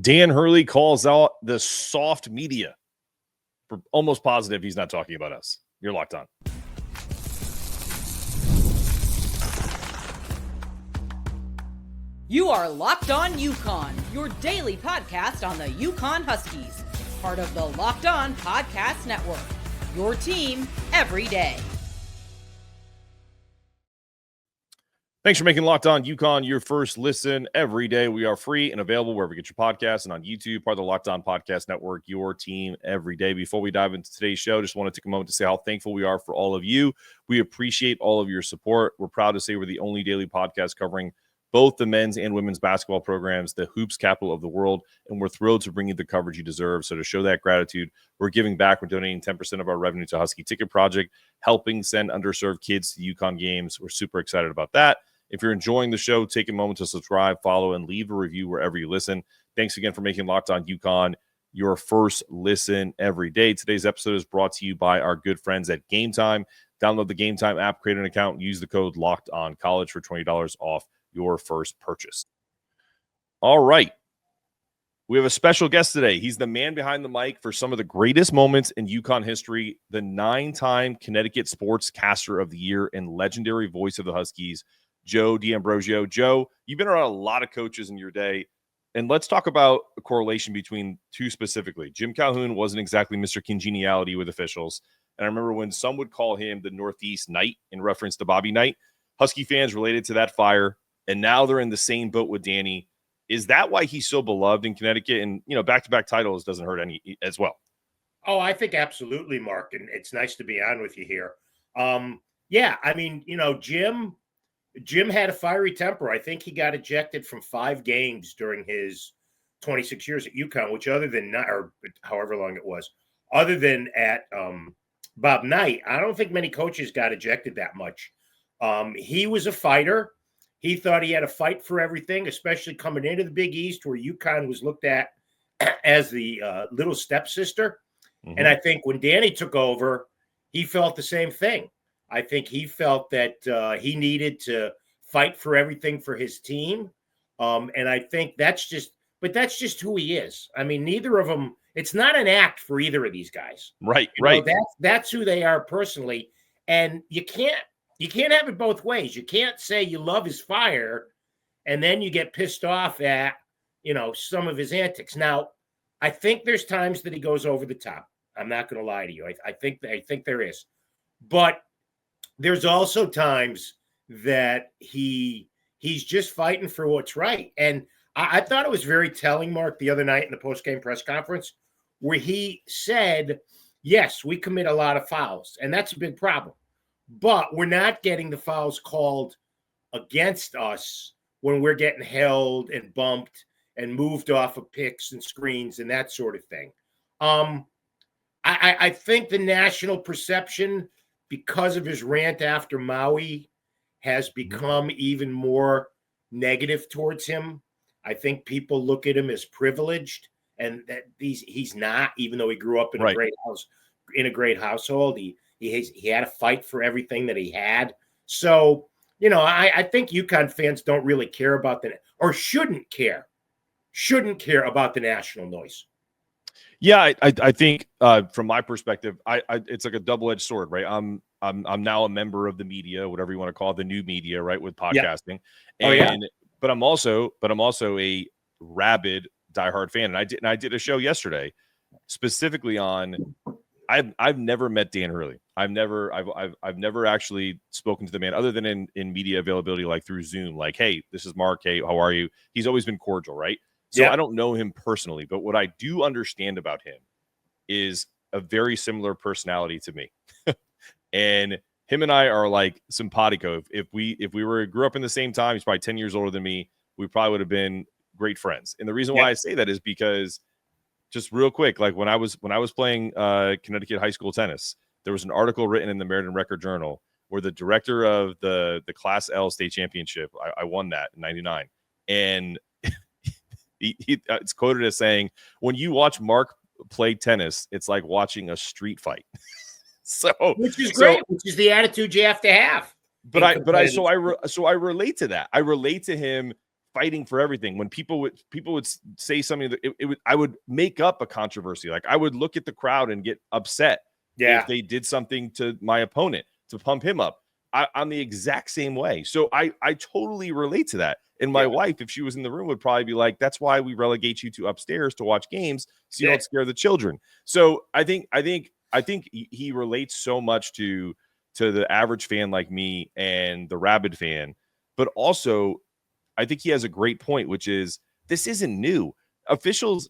Dan Hurley calls out the soft media. We're almost positive he's not talking about us. You're locked on. You are Locked On UConn, your daily podcast on the UConn Huskies, part of the Locked On Podcast Network, your team every day. Thanks for making Locked On UConn your first listen every day. We are free and available wherever you get your podcasts and on YouTube, part of the Locked On Podcast Network, your team every day. Before we dive into today's show, just want to take a moment to say how thankful we are for all of you. We appreciate all of your support. We're proud to say we're the only daily podcast covering both the men's and women's basketball programs, the hoops capital of the world, and we're thrilled to bring you the coverage you deserve. So to show that gratitude, we're giving back. We're donating 10% of our revenue to Husky Ticket Project, helping send underserved kids to UConn games. We're super excited about that. If you're enjoying the show, take a moment to subscribe, follow, and leave a review wherever you listen. Thanks again for making Locked On UConn your first listen every day. Today's episode is brought to you by our good friends at Game Time. Download the Game Time app, create an account, and use the code LOCKEDONCollege for $20 off your first purchase. All right. We have a special guest today. He's the man behind the mic for some of the greatest moments in UConn history, the 9-time Connecticut Sportscaster of the Year and legendary voice of the Huskies, Joe D'Ambrosio. Joe, you've been around a lot of coaches in your day, and let's talk about a correlation between two specifically. Jim Calhoun wasn't exactly Mr. Congeniality with officials, and I remember when some would call him the Northeast Knight in reference to Bobby Knight, Husky fans related to that fire, and now they're in the same boat with Danny. Is that why he's so beloved in Connecticut? And, back-to-back titles doesn't hurt any as well. Oh, I think absolutely, Mark, and it's nice to be on with you here. Yeah, I mean, Jim had a fiery temper. I think he got ejected from 5 games during his 26 years at UConn, which other than or however long it was, other than at Bob Knight, I don't think many coaches got ejected that much. He was a fighter. He thought he had to fight for everything, especially coming into the Big East where UConn was looked at as the little stepsister. Mm-hmm. And I think when Danny took over, he felt the same thing. I think he felt that he needed to fight for everything for his team. And I think that's just who he is. I mean, neither of them, it's not an act for either of these guys. Right. That's who they are personally. And you can't have it both ways. You can't say you love his fire and then you get pissed off at, some of his antics. Now, I think there's times that he goes over the top. I'm not going to lie to you. I think there is. But there's also times that he's just fighting for what's right. And I thought it was very telling, Mark, the other night in the post-game press conference where he said, yes, we commit a lot of fouls, and that's a big problem. But we're not getting the fouls called against us when we're getting held and bumped and moved off of picks and screens and that sort of thing. I think the national perception, because of his rant after Maui, has become even more negative towards him. I think people look at him as privileged, and that he's not, even though he grew up in a great house, in a great household. He had to fight for everything that he had. So, I think UConn fans don't really care about or shouldn't care about the national noise. Yeah, I think from my perspective, it's like a double-edged sword, right? I'm now a member of the media, whatever you want to call it, the new media, right, with podcasting. Yeah. But I'm also a rabid diehard fan, and I did a show yesterday specifically on. I've never met Dan Hurley. I've never actually spoken to the man other than in media availability, like through Zoom. Like, hey, this is Mark. Hey, how are you? He's always been cordial, right? So I don't know him personally, but what I do understand about him is a very similar personality to me. And him and I are like simpatico. If we grew up in the same time, he's probably 10 years older than me. We probably would have been great friends. And the reason why I say that is because, just real quick, like when I was playing Connecticut high school tennis, there was an article written in the Meriden Record Journal where the director of the Class L state championship, I won that in '99, and it's quoted as saying, "When you watch Mark play tennis, it's like watching a street fight." Which is great, which is the attitude you have to have. But I relate to that. I relate to him fighting for everything. When people would say something that I would make up a controversy. Like I would look at the crowd and get upset if they did something to my opponent to pump him up. I'm the exact same way. So I totally relate to that. And my wife, if she was in the room, would probably be like, that's why we relegate you to upstairs to watch games so you don't scare the children. So I think he relates so much to the average fan like me and the rabid fan. But also, I think he has a great point, which is this isn't new. Officials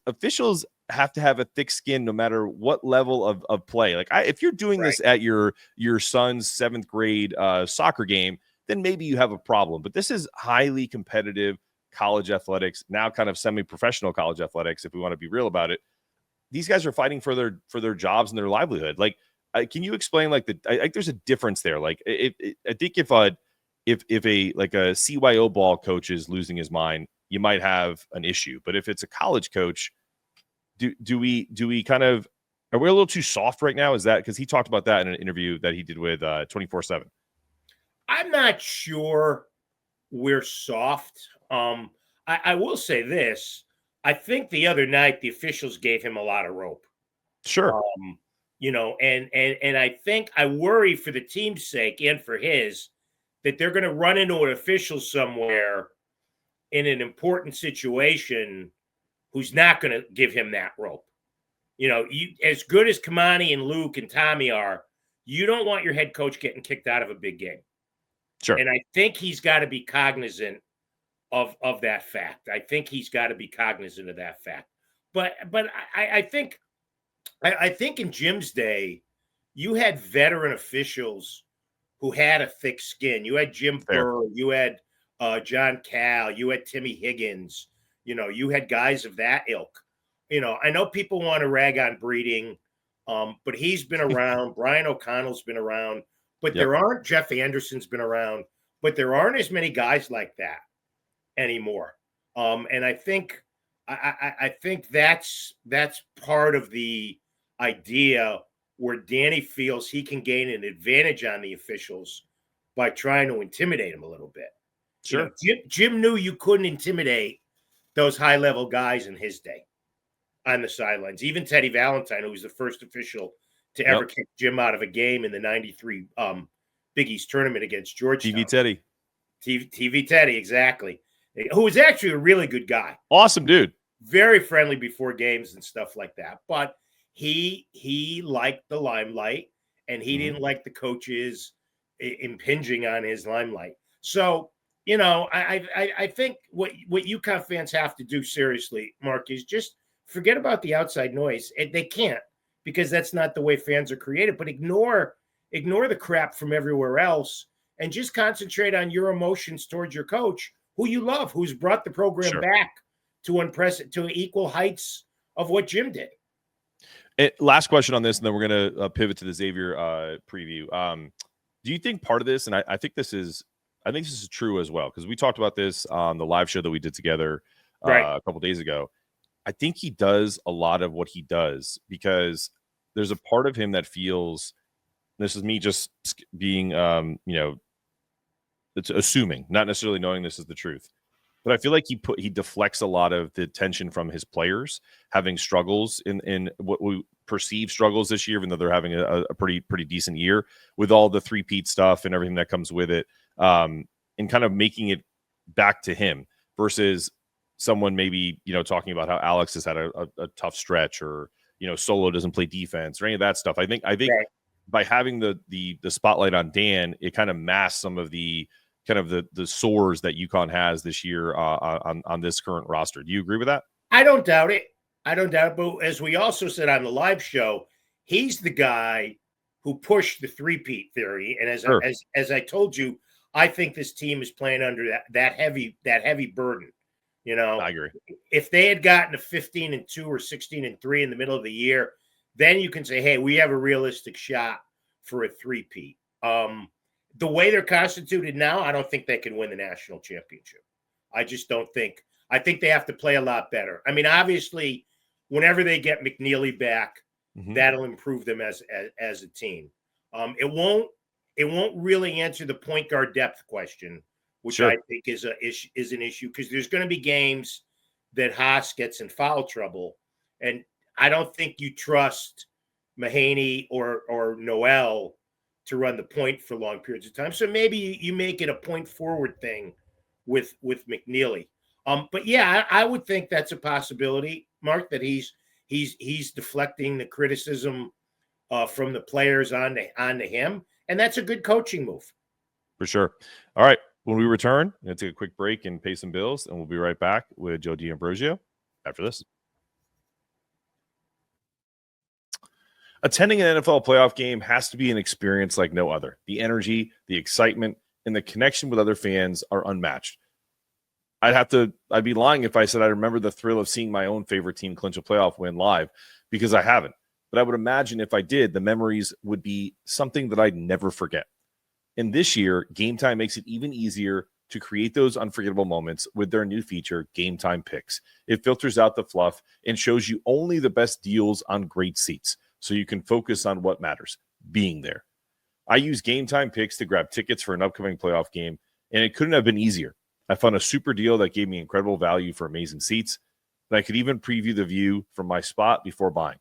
have to have a thick skin no matter what level of play. Like if you're doing this at your son's 7th grade soccer game, then maybe you have a problem. But this is highly competitive college athletics, now kind of semi-professional college athletics, if we want to be real about it. These guys are fighting for their jobs and their livelihood. Like, can you explain there's a difference there? Like, I think if a CYO ball coach is losing his mind, you might have an issue. But if it's a college coach, do we kind of, are we a little too soft right now? Is that because he talked about that in an interview that he did with 24/7? I'm not sure we're soft. I will say this. I think the other night the officials gave him a lot of rope. Sure. And I think I worry for the team's sake and for his that they're going to run into an official somewhere in an important situation who's not going to give him that rope. As good as Kamani and Luke and Tommy are, you don't want your head coach getting kicked out of a big game. Sure. And I think he's got to be cognizant of that fact. I think he's got to be cognizant of that fact. But I think in Jim's day, you had veteran officials who had a thick skin. You had Jim Burr, you had John Cal, you had Timmy Higgins. You had guys of that ilk. I know people want to rag on Breeding, but he's been around. Brian O'Connell's been around. But there aren't, Jeff Anderson's been around, but there aren't as many guys like that anymore. And I think that's part of the idea where Danny feels he can gain an advantage on the officials by trying to intimidate them a little bit. Sure. Jim knew you couldn't intimidate those high-level guys in his day on the sidelines. Even Teddy Valentine, who was the first official to ever kick Jim out of a game in the 93 Big East tournament against Georgetown. TV Teddy, exactly. Who was actually a really good guy. Awesome dude. Very friendly before games and stuff like that. But he liked the limelight, and he didn't like the coaches impinging on his limelight. So, I think what UConn fans have to do seriously, Mark, is just forget about the outside noise. They can't, because that's not the way fans are created. But ignore the crap from everywhere else and just concentrate on your emotions towards your coach, who you love, who's brought the program back to equal heights of what Jim did. Last question on this, and then we're going to pivot to the Xavier preview. Do you think part of this, and I think this is true as well, because we talked about this on the live show that we did together a couple days ago. I think he does a lot of what he does because there's a part of him that feels, this is me just being, it's assuming, not necessarily knowing this is the truth, but I feel like he deflects a lot of the tension from his players having struggles in what we perceive struggles this year, even though they're having a pretty decent year with all the three-peat stuff and everything that comes with it, and kind of making it back to him versus someone maybe, talking about how Alex has had a tough stretch, or, Solo doesn't play defense or any of that stuff. I think by having the spotlight on Dan, it kind of masks some of the kind of the sores that UConn has this year on this current roster. Do you agree with that? I don't doubt it. But as we also said on the live show, he's the guy who pushed the three-peat theory. And as I told you, I think this team is playing under that heavy burden. I agree. If they had gotten a 15-2 or 16-3 in the middle of the year, then you can say, hey, we have a realistic shot for a three-peat. The way they're constituted now, I don't think they can win the national championship. I just don't think. I think they have to play a lot better. I mean, obviously, whenever they get McNeely back, that'll improve them as a team. It won't really answer the point guard depth question which Sure. I think is an issue because there's going to be games that Haas gets in foul trouble, and I don't think you trust Mahaney or Noel to run the point for long periods of time. So maybe you make it a point forward thing with McNeely. But yeah, I would think that's a possibility, Mark, that he's deflecting the criticism from the players onto him, and that's a good coaching move. For sure. All right. When we return, I'm going to take a quick break and pay some bills, and we'll be right back with Joe D'Ambrosio after this. Attending an NFL playoff game has to be an experience like no other. The energy, the excitement, and the connection with other fans are unmatched. I'd be lying if I said I remember the thrill of seeing my own favorite team clinch a playoff win live, because I haven't. But I would imagine if I did, the memories would be something that I'd never forget. And this year, Game Time makes it even easier to create those unforgettable moments with their new feature, Game Time Picks. It filters out the fluff and shows you only the best deals on great seats, so you can focus on what matters, being there. I use Game Time Picks to grab tickets for an upcoming playoff game, and it couldn't have been easier. I found a super deal that gave me incredible value for amazing seats, and I could even preview the view from my spot before buying.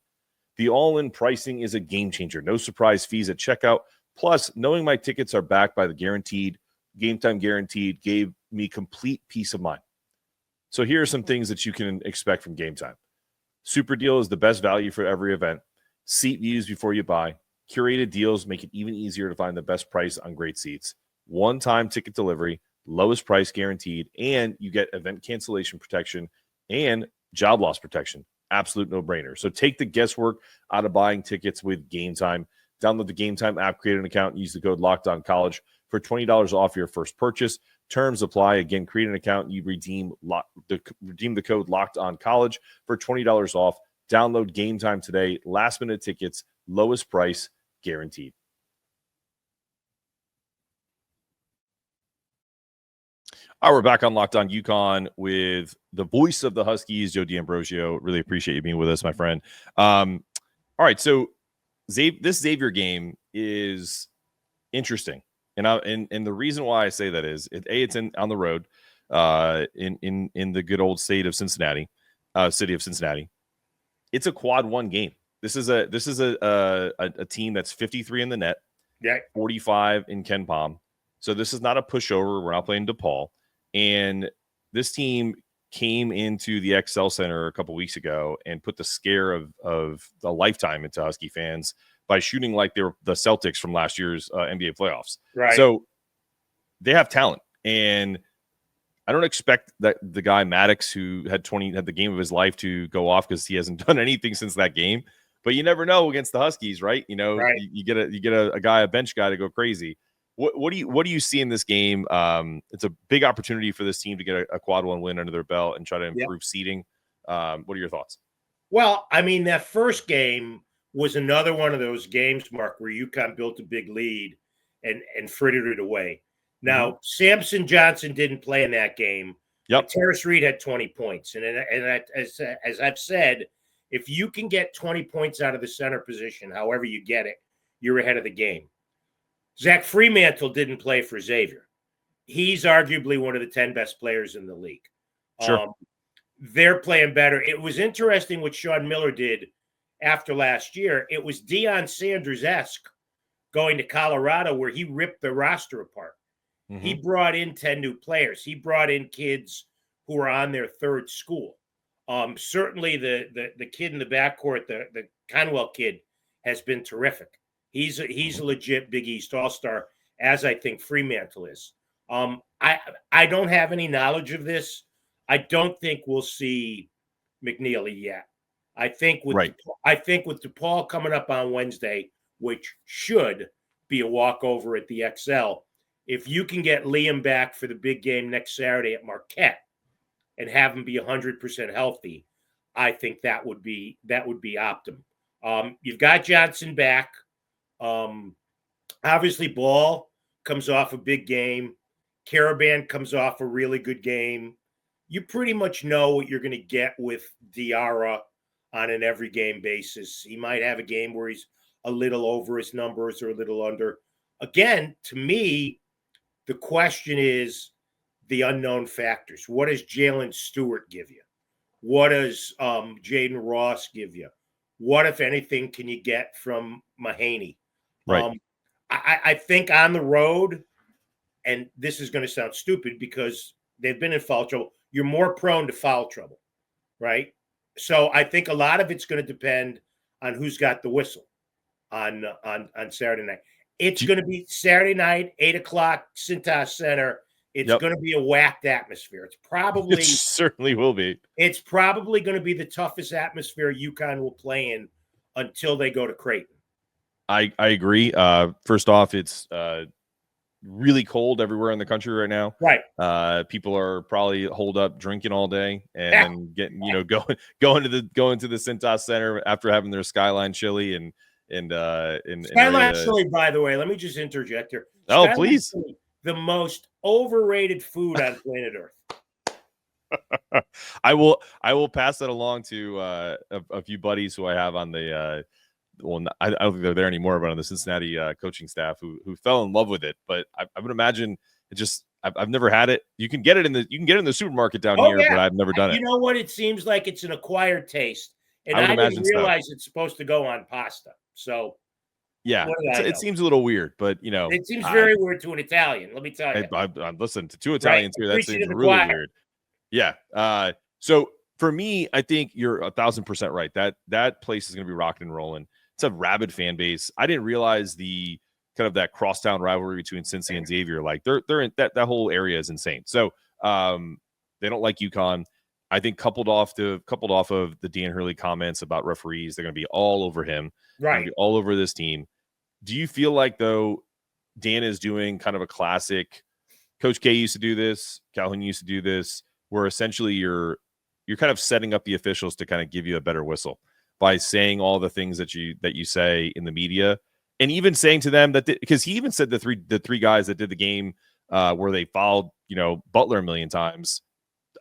The all-in pricing is a game changer. No surprise fees at checkout. Plus, knowing my tickets are backed by the Game Time Guaranteed gave me complete peace of mind. So here are some things that you can expect from Game Time. Super deal is the best value for every event. Seat views before you buy. Curated deals make it even easier to find the best price on great seats. One-time ticket delivery, lowest price guaranteed, and you get event cancellation protection and job loss protection. Absolute no-brainer. So take the guesswork out of buying tickets with Game Time. Download the Game Time app, create an account, and use the code LOCKEDONCollege for $20 off your first purchase. Terms apply. Again, create an account, you redeem the code LOCKEDONCollege for $20 off. Download Game Time today. Last-minute tickets, lowest price guaranteed. All right, we're back on Locked On UConn with the voice of the Huskies, Joe D'Ambrosio. Really appreciate you being with us, my friend. All right, so this Xavier game is interesting, and the reason why I say that is it's on the road, in the good old state of Cincinnati, city of Cincinnati. It's a quad one game. This is a team that's 53 in the net, 45 in Ken Palm. So this is not a pushover. We're not playing DePaul, and this team came into the XL Center a couple weeks ago and put the scare of a lifetime into Husky fans by shooting like they were the Celtics from last year's NBA playoffs. Right. So they have talent, and I don't expect that the guy Maddox, who had the game of his life, to go off because he hasn't done anything since that game. But you never know against the Huskies, right? You know, right. you get a bench guy to go crazy. What do you see in this game? It's a big opportunity for this team to get a quad one win under their belt and try to improve seeding. What are your thoughts? Well, I mean, that first game was another one of those games, Mark, where UConn built a big lead and frittered it away. Now, Samson Johnson didn't play in that game. Yep. Terrace Reed had 20 points. And as I've said, if you can get 20 points out of the center position, however you get it, you're ahead of the game. Zach Fremantle didn't play for Xavier. He's arguably one of the 10 best players in the league. Sure. They're playing better. It was interesting what Sean Miller did after last year. It was Deion Sanders-esque going to Colorado, where he ripped the roster apart. Mm-hmm. He brought in 10 new players. He brought in kids who are on their third school. Certainly the kid in the backcourt, the Conwell kid, has been terrific. He's a legit Big East All-Star, as I think Fremantle is. I don't have any knowledge of this. I don't think we'll see McNeely yet. I think with DePaul coming up on Wednesday, which should be a walkover at the XL, if you can get Liam back for the big game next Saturday at Marquette and have him be 100% healthy, I think that would be optimum. You've got Johnson back. Obviously, Ball comes off a big game. Caravan comes off a really good game. You pretty much know what you're going to get with Diarra on an every game basis. He might have a game where he's a little over his numbers or a little under. Again, to me, the question is, the unknown factors. What does Jalen Stewart give you? What does Jaden Ross give you? What, if anything, can you get from Mahaney? Right. I think on the road, and this is going to sound stupid because they've been in foul trouble, you're more prone to foul trouble, right? So I think a lot of it's going to depend on who's got the whistle on Saturday night. It's going to be Saturday night, 8:00, Cintas Center. It's going to be a whacked atmosphere. It's probably it certainly will be. It's probably going to be the toughest atmosphere UConn will play in until they go to Creighton. I agree. First off, it's really cold everywhere in the country right now. Right. People are probably holed up drinking all day and getting, going to the Cintas Center after having their Skyline chili and Skyline chili, by the way, let me just interject here. Oh, Skyline please. Chili, the most overrated food on planet Earth. I will pass that along to a few buddies who I have on the I don't think they're there anymore, but on the Cincinnati coaching staff who fell in love with it. But I would imagine it just I've never had it. You can get it in the supermarket down here, but I've never done it. You know what? It seems like it's an acquired taste, and I didn't realize it's supposed to go on pasta. So yeah, it seems a little weird, but it seems very weird to an Italian. Let me tell you. I'm listening to two Italians here. That seems really weird. Yeah. So for me, I think you're 1,000% right. That place is going to be rocking and rolling. It's a rabid fan base. I didn't realize the kind of that crosstown rivalry between Cincy and Xavier. Like they're in that whole area is insane. So they don't like UConn. I think coupled off of the Dan Hurley comments about referees, they're going to be all over him. Right. Be all over this team. Do you feel like though Dan is doing kind of a classic? Coach K used to do this. Calhoun used to do this, where essentially you're kind of setting up the officials to kind of give you a better whistle by saying all the things that you say in the media, and even saying to them that because he even said the three guys that did the game where they fouled Butler a million times,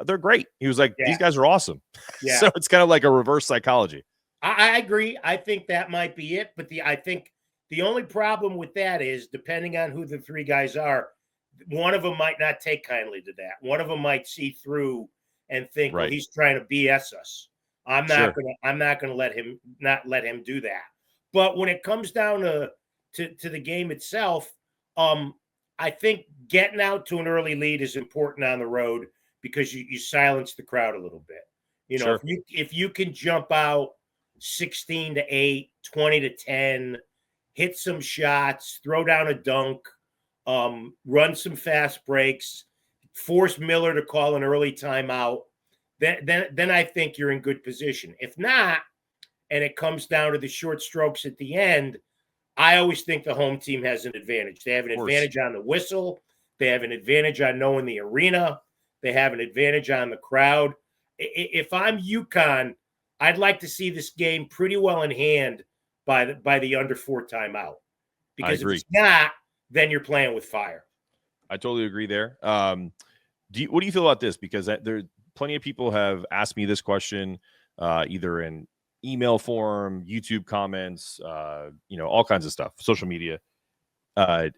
they're great. He was like, these guys are awesome. Yeah. So it's kind of like a reverse psychology. I agree. I think that might be it. But I think the only problem with that is, depending on who the three guys are, one of them might not take kindly to that. One of them might see through and think, well, he's trying to BS us. I'm not gonna let him do that. But when it comes down to the game itself, I think getting out to an early lead is important on the road because you silence the crowd a little bit. If you can jump out 16-8, 20-10, hit some shots, throw down a dunk, run some fast breaks, force Miller to call an early timeout, then I think you're in good position. If not, and it comes down to the short strokes at the end, I always think the home team has an advantage. They have an advantage on the whistle. They have an advantage on knowing the arena. They have an advantage on the crowd. If I'm UConn, I'd like to see this game pretty well in hand by the under 4 timeout. Because if it's not, then you're playing with fire. I totally agree there. What do you feel about this? Because there plenty of people have asked me this question, either in email form, YouTube comments, all kinds of stuff, social media. The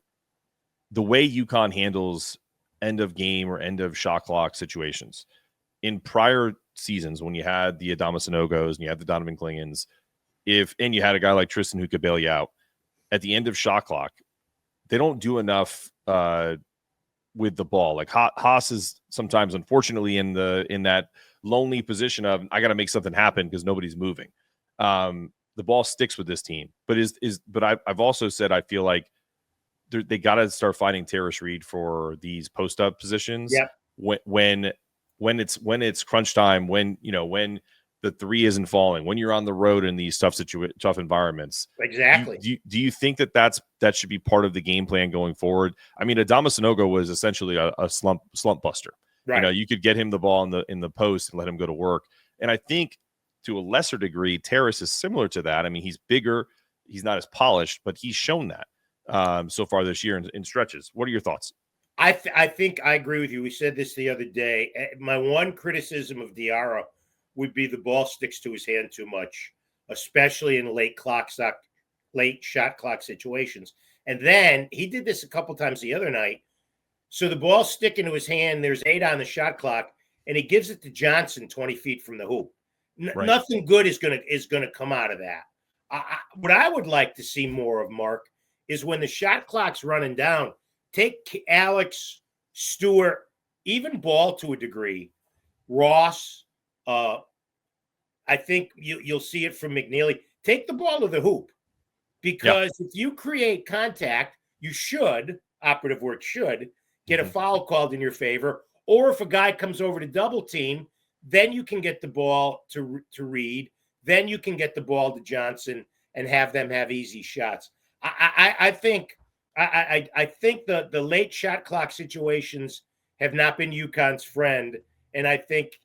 way UConn handles end of game or end of shot clock situations in prior seasons, when you had the Adama Sinogos and you had the Donovan Klingons, and you had a guy like Tristan who could bail you out at the end of shot clock, they don't do enough with the ball. Like Haas is sometimes, unfortunately, in that lonely position of, I got to make something happen because nobody's moving. The ball sticks with this team, but I've also said I feel like they got to start fighting Terrace Reed for these post up positions. Yeah. When it's crunch time, when the three isn't falling, when you're on the road in these tough environments. Exactly. Do you think that should be part of the game plan going forward? I mean, Adama Sanogo was essentially a slump buster. Right. You could get him the ball in the post and let him go to work. And I think to a lesser degree, Terrace is similar to that. I mean, he's bigger, he's not as polished, but he's shown that so far this year in stretches. What are your thoughts? I think I agree with you. We said this the other day. My one criticism of Diarra would be the ball sticks to his hand too much, especially in late shot clock situations. And then he did this a couple times the other night. So the ball's sticking to his hand. There's 8 on the shot clock, and he gives it to Johnson 20 feet from the hoop. Right. Nothing good is gonna come out of that. What I would like to see more of, Mark, is when the shot clock's running down, take Alex, Stewart, even Ball to a degree, Ross. I think you'll see it from McNeely. Take the ball to the hoop, because if you create contact, you should, operative word should, get a foul called in your favor. Or if a guy comes over to double team, then you can get the ball to Reed. Then you can get the ball to Johnson and have them have easy shots. I think the late shot clock situations have not been UConn's friend, and I think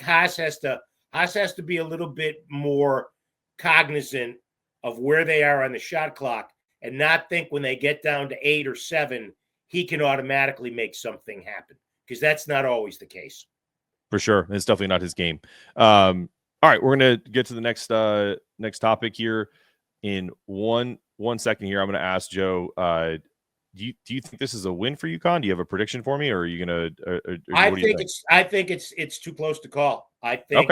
Haas has to be a little bit more cognizant of where they are on the shot clock, and not think when they get down to 8 or 7, he can automatically make something happen, because that's not always the case. For sure. It's definitely not his game. All right, we're going to get to the next topic here in one second here. I'm going to ask Joe, do you think this is a win for UConn? Do you have a prediction for me, or are you going to I think it's too close to call. I think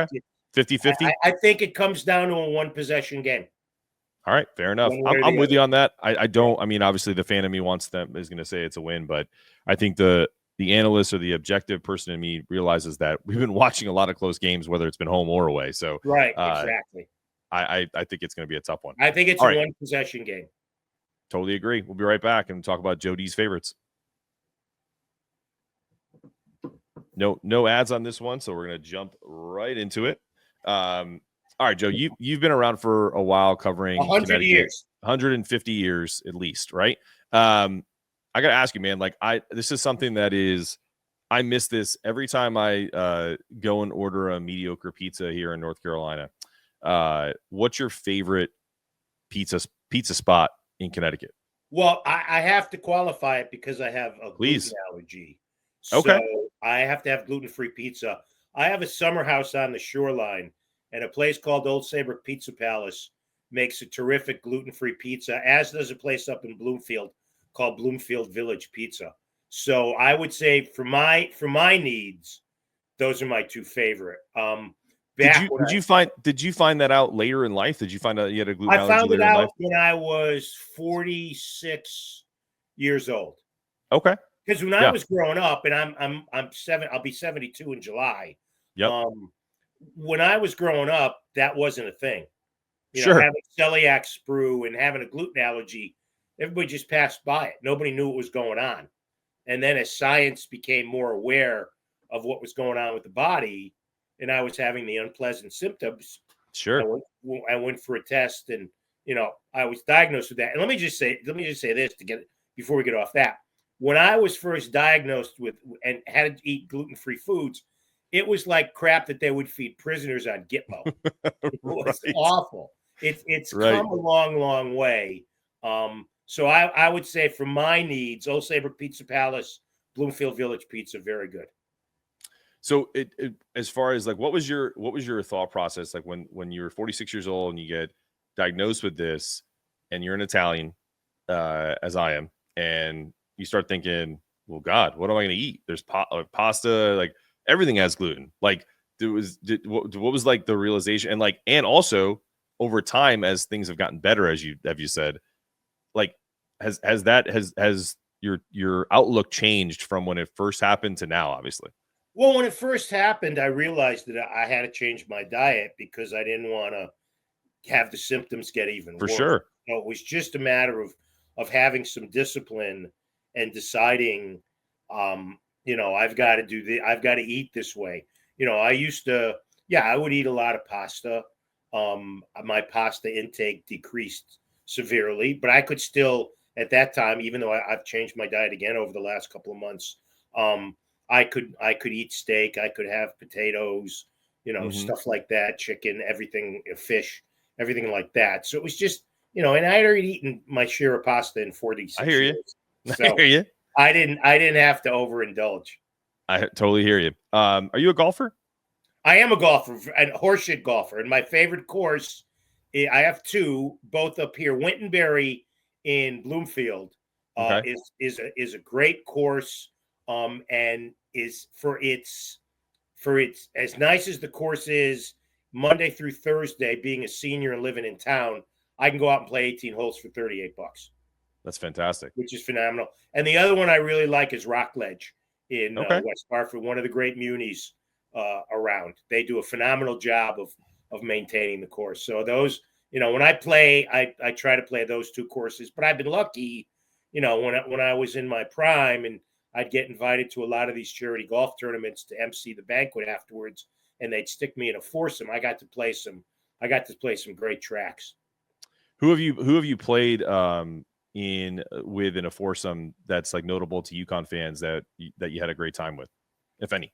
50-50. I think it comes down to a one possession game. All right, fair enough. I'm with you on that. I don't. I mean, obviously, the fan of me is going to say it's a win, but I think the analyst or the objective person in me realizes that we've been watching a lot of close games, whether it's been home or away. So right, exactly. I think it's going to be a tough one. I think it's a one possession game. Totally agree. We'll be right back and talk about Joe D's favorites. No ads on this one, so we're going to jump right into it. All right, Joe, you've been around for a while, covering 100 years, 150 years at least, right? I got to ask you, man, this is something that I miss this every time I go and order a mediocre pizza here in North Carolina. What's your favorite pizza spot in Connecticut? Well, I have to qualify it because I have a gluten allergy. Okay. So I have to have gluten-free pizza. I have a summer house on the shoreline, and a place called Old Saybrook Pizza Palace makes a terrific gluten-free pizza, as does a place up in Bloomfield called Bloomfield Village Pizza. So I would say for my needs, those are my two favorite. Did you find that out later in life? Did you find out you had a gluten allergy? I found it out when I was 46 years old. Okay. Because when I was growing up, and I'm 7, I'll be 72 in July. Yep. When I was growing up, that wasn't a thing. Sure. Having celiac sprue and having a gluten allergy, everybody just passed by it. Nobody knew what was going on. And then as science became more aware of what was going on with the body, and I was having the unpleasant symptoms, sure, I went for a test, and I was diagnosed with that. And let me just say this before we get off that. When I was first diagnosed with and had to eat gluten-free foods, it was like crap that they would feed prisoners on Gitmo. It was awful. It's come a long, long way. So I would say for my needs, Old Saybrook Pizza Palace, Bloomfield Village Pizza, very good. So it as far as what was your thought process when you were 46 years old and you get diagnosed with this, and you're an Italian, as I am, and you start thinking, well, God, what am I going to eat? There's pasta, everything has gluten. What was the realization, and also over time, as things have gotten better, as you said, has your outlook changed from when it first happened to now, obviously? Well, when it first happened, I realized that I had to change my diet because I didn't want to have the symptoms get even worse. For sure. It was just a matter of having some discipline and deciding, I've got to eat this way. I used to, I would eat a lot of pasta. My pasta intake decreased severely, but I could still, at that time, even though I've changed my diet again over the last couple of months, I could eat steak. I could have potatoes, stuff like that, chicken, everything, fish, everything like that. So it was just, and I had already eaten my share of pasta in 46 I hear you. years. So I hear you. I didn't have to overindulge. I totally hear you. Are you a golfer? I am a golfer, a horseshit golfer. And my favorite course, I have two, both up here, Wintonberry in Bloomfield. Okay. is a great course, and is for its as nice as the course is, Monday through Thursday, being a senior and living in town, I can go out and play 18 holes for $38, That's fantastic. which is phenomenal. And the other one I really like is Rockledge in Okay. West Hartford, one of the great munis around. They do a phenomenal job of maintaining the course. So those, when I play, I try to play those two courses. But I've been lucky, when I was in my prime, and I'd get invited to a lot of these charity golf tournaments to MC the banquet afterwards, and they'd stick me in a foursome. I got to play some great tracks. Who have you played in a foursome that's like notable to UConn fans that you had a great time with, if any?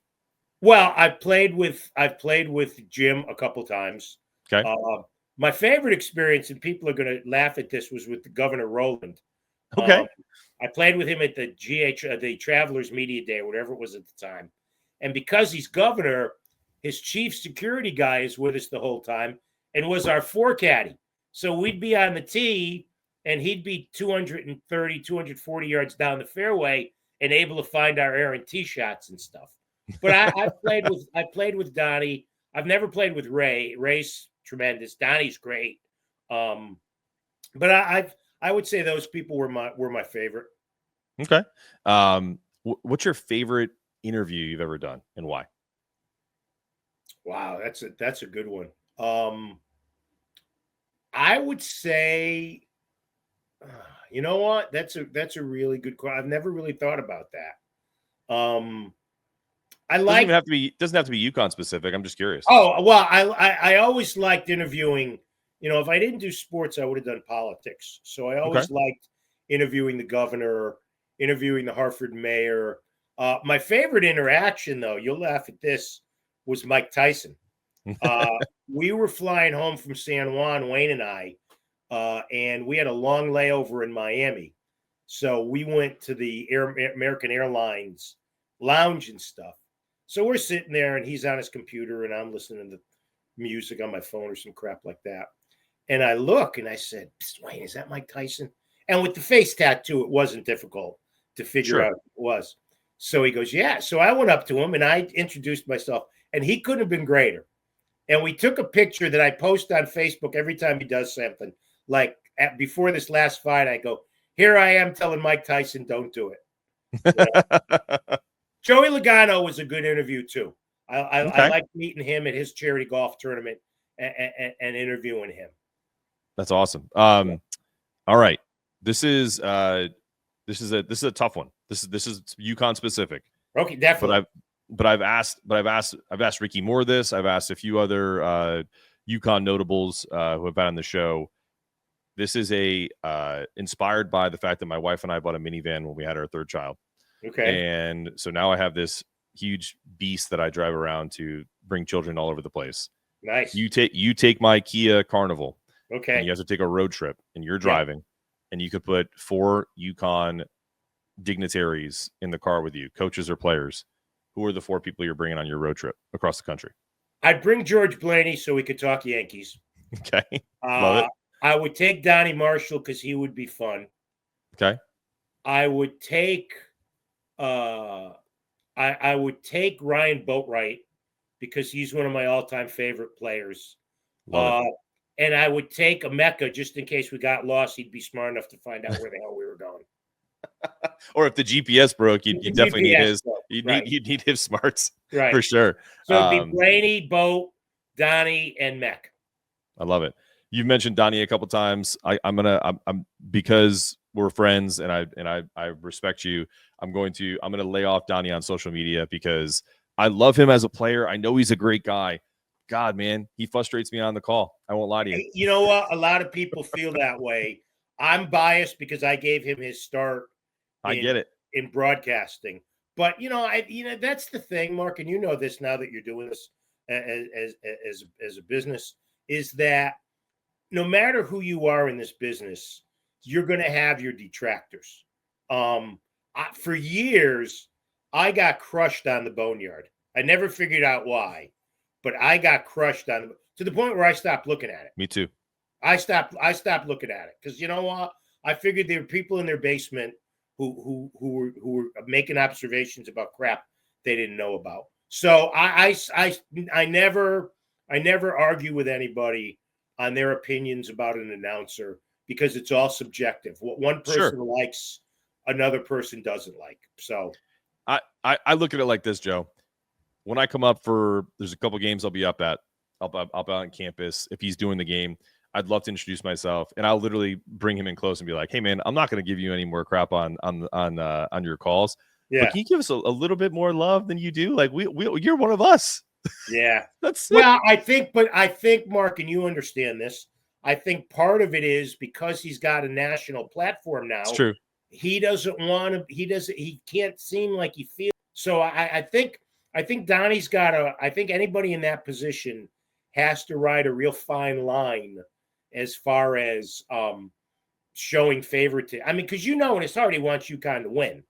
Well, I've played with Jim a couple times. Okay. My favorite experience, and people are going to laugh at this, was with the Governor Rowland. Okay. I played with him at the the Travelers Media Day, whatever it was at the time. And because he's governor, his chief security guy is with us the whole time and was our four caddy. So we'd be on the tee, and he'd be 230, 240 yards down the fairway and able to find our errant tee shots and stuff. But I played with Donnie. I've never played with Ray. Ray's tremendous. Donnie's great. But I would say those people were my favorite. Okay. What's your favorite interview you've ever done, and why? Wow, that's a good one. I would say, you know what? That's a really good question. I've never really thought about that. Doesn't have to be UConn specific. I'm just curious. Oh, well, I always liked interviewing. If I didn't do sports, I would have done politics. So I always liked interviewing the governor, interviewing the Hartford mayor. My favorite interaction, though, you'll laugh at this, was Mike Tyson. We were flying home from San Juan, Wayne and I, and we had a long layover in Miami. So we went to the American Airlines lounge and stuff. So we're sitting there, and he's on his computer, and I'm listening to music on my phone or some crap like that. And I look, and I said, Wayne, is that Mike Tyson? And with the face tattoo, it wasn't difficult to figure out who it was. So he goes, yeah. So I went up to him, and I introduced myself, and he couldn't have been greater. And we took a picture that I post on Facebook every time he does something. Like before this last fight, I go, here I am telling Mike Tyson, don't do it. Joey Logano was a good interview, too. I liked meeting him at his charity golf tournament and interviewing him. That's awesome. All right. This is a tough one. This is UConn specific. Okay, definitely. But I've asked Ricky Moore this. I've asked a few other UConn notables who have been on the show. This is inspired by the fact that my wife and I bought a minivan when we had our third child. Okay. And so now I have this huge beast that I drive around to bring children all over the place. Nice. You take my Kia Carnival. Okay. And you have to take a road trip, and you're driving, and you could put 4 UConn dignitaries in the car with you, coaches or players. Who are the 4 people you're bringing on your road trip across the country? I'd bring George Blaney so we could talk Yankees. Okay. Love it. I would take Donnie Marshall because he would be fun. Okay. I would take I would take Ryan Boatwright because he's one of my all-time favorite players. And I would take Emeka just in case we got lost. He'd be smart enough to find out where the hell we were going. Or if the GPS broke, you definitely need his. You'd need his smarts for sure. So it'd be Blaney, Boat, Donnie, and Mech. I love it. You've mentioned Donnie a couple times. I'm because we're friends and I respect you. I'm going to lay off Donnie on social media because I love him as a player. I know he's a great guy. God, man, he frustrates me on the call. I won't lie to you. You know what? A lot of people feel that way. I'm biased because I gave him his start. I get it in broadcasting, but that's the thing, Mark, and you know this now that you're doing this as a business, is that no matter who you are in this business, you're going to have your detractors. For years, I got crushed on the Boneyard. I never figured out why, but I got crushed to the point where I stopped looking at it. Me too. I stopped looking at it because you know what? I figured there were people in their basement who were making observations about crap they didn't know about. So I never argue with anybody on their opinions about an announcer because it's all subjective. What one person likes, another person doesn't like. So I look at it like this, Joe. When I come up there's a couple games I'll be up at. I'll be out on campus. If he's doing the game, I'd love to introduce myself, and I'll literally bring him in close and be like, "Hey, man, I'm not going to give you any more crap on your calls. Yeah, but can you give us a little bit more love than you do? Like you're one of us." Yeah, that's well, I think, Mark, and you understand this. I think part of it is because he's got a national platform now. It's true. He doesn't want to. He can't seem like he feels. So I think Donnie's got I think anybody in that position has to ride a real fine line as far as showing favoritism. I mean, because in his heart he wants UConn to win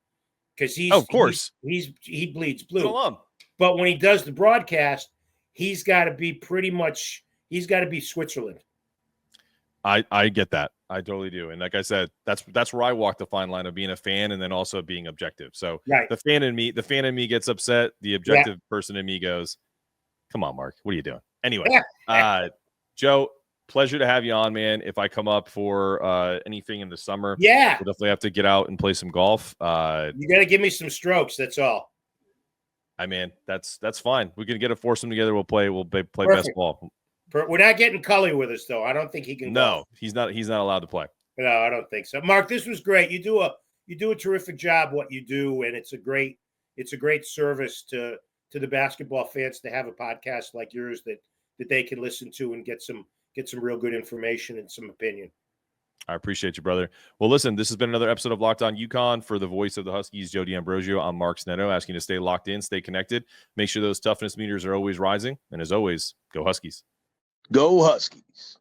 because of course he bleeds blue. But when he does the broadcast, he's got to be Switzerland. I get that. I totally do. And like I said, that's where I walk the fine line of being a fan and then also being objective. So the fan in me gets upset. The objective person in me goes, "Come on, Mark, what are you doing?" Anyway, Joe, pleasure to have you on, man. If I come up for anything in the summer, we'll definitely have to get out and play some golf. You got to give me some strokes. That's all. That's fine. We can get a foursome together. We'll play best ball. We're not getting Cully with us, though. I don't think he can. No, he's not allowed to play. No, I don't think so. Mark, this was great. You do a terrific job what you do, and it's a great service to the basketball fans to have a podcast like yours that they can listen to and get some real good information and some opinion. I appreciate you, brother. Well, listen, this has been another episode of Locked On UConn. For the voice of the Huskies, Joe D'Ambrosio, I'm Mark Snetto, asking you to stay locked in, stay connected. Make sure those toughness meters are always rising. And as always, go Huskies. Go Huskies.